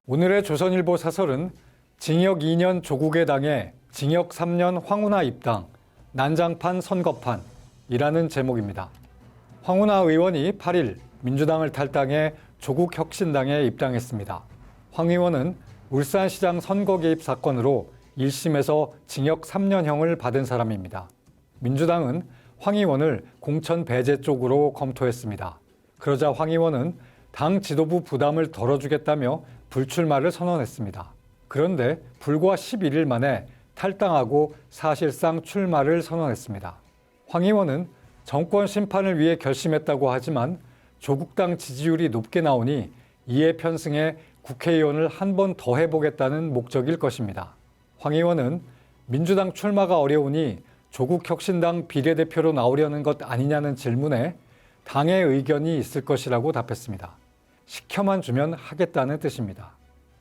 오늘의 조선일보 사설은 징역 2년 조국에 당해 징역 3년 황운하 입당, 난장판 선거판이라는 제목입니다. 황운하 의원이 8일 민주당을 탈당해 조국혁신당에 입당했습니다. 황 의원은 울산시장 선거 개입 사건으로 1심에서 징역 3년형을 받은 사람입니다. 민주당은 황 의원을 공천 배제 쪽으로 검토했습니다. 그러자 황 의원은 당 지도부 부담을 덜어주겠다며 불출마를 선언했습니다. 그런데 불과 11일 만에 탈당하고 사실상 출마를 선언했습니다. 황 의원은 정권 심판을 위해 결심했다고 하지만 조국당 지지율이 높게 나오니 이에 편승해 국회의원을 한 번 더 해보겠다는 목적일 것입니다. 황 의원은 민주당 출마가 어려우니 조국혁신당 비례대표로 나오려는 것 아니냐는 질문에 당의 의견이 있을 것이라고 답했습니다. 시켜만 주면 하겠다는 뜻입니다.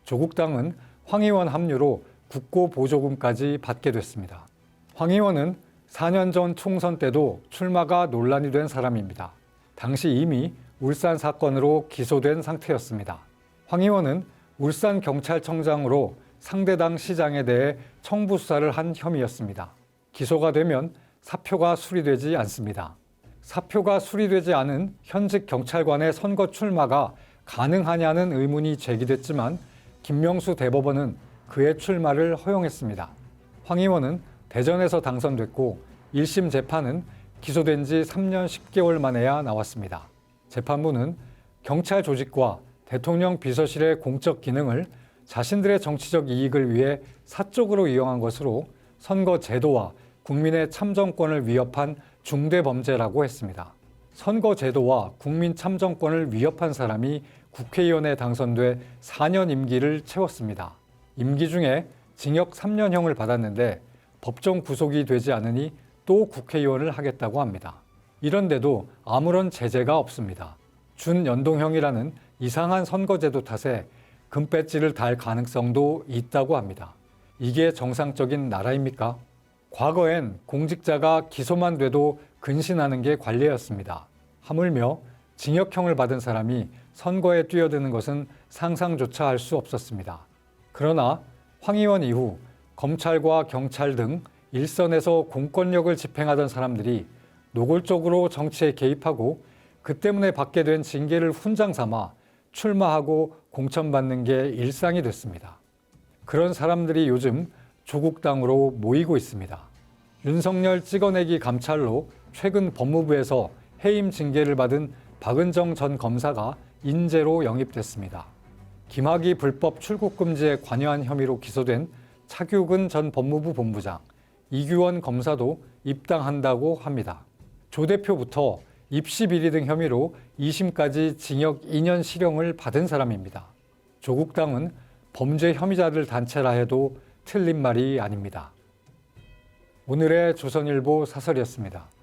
조국당은 황 의원 합류로 국고보조금까지 받게 됐습니다. 황 의원은 4년 전 총선 때도 출마가 논란이 된 사람입니다. 당시 이미 울산 사건으로 기소된 상태였습니다. 황 의원은 울산경찰청장으로 상대당 시장에 대해 청부 수사를 한 혐의였습니다. 기소가 되면 사표가 수리되지 않습니다. 사표가 수리되지 않은 현직 경찰관의 선거 출마가 가능하냐는 의문이 제기됐지만 김명수 대법원은 그의 출마를 허용했습니다. 황 의원은 대전에서 당선됐고 1심 재판은 기소된 지 3년 10개월 만에야 나왔습니다. 재판부는 경찰 조직과 대통령 비서실의 공적 기능을 자신들의 정치적 이익을 위해 사적으로 이용한 것으로 선거 제도와 국민의 참정권을 위협한 중대 범죄라고 했습니다. 선거 제도와 국민 참정권을 위협한 사람이 국회의원에 당선돼 4년 임기를 채웠습니다. 임기 중에 징역 3년형을 받았는데 법정 구속이 되지 않으니 또 국회의원을 하겠다고 합니다. 이런데도 아무런 제재가 없습니다. 준연동형이라는 이상한 선거제도 탓에 금배지를 달 가능성도 있다고 합니다. 이게 정상적인 나라입니까? 과거엔 공직자가 기소만 돼도 근신하는 게 관례였습니다. 하물며 징역형을 받은 사람이 선거에 뛰어드는 것은 상상조차 할 수 없었습니다. 그러나 황 의원 이후 검찰과 경찰 등 일선에서 공권력을 집행하던 사람들이 노골적으로 정치에 개입하고 그 때문에 받게 된 징계를 훈장 삼아 출마하고 공천받는 게 일상이 됐습니다. 그런 사람들이 요즘 조국당으로 모이고 있습니다. 윤석열 찍어내기 감찰로 최근 법무부에서 해임 징계를 받은 박은정 전 검사가 인재로 영입됐습니다. 김학의 불법 출국 금지에 관여한 혐의로 기소된 차규근 전 법무부 본부장, 이규원 검사도 입당한다고 합니다. 조 대표부터 입시 비리 등 혐의로 2심까지 징역 2년 실형을 받은 사람입니다. 조국당은 범죄 혐의자들 단체라 해도 틀린 말이 아닙니다. 오늘의 조선일보 사설이었습니다.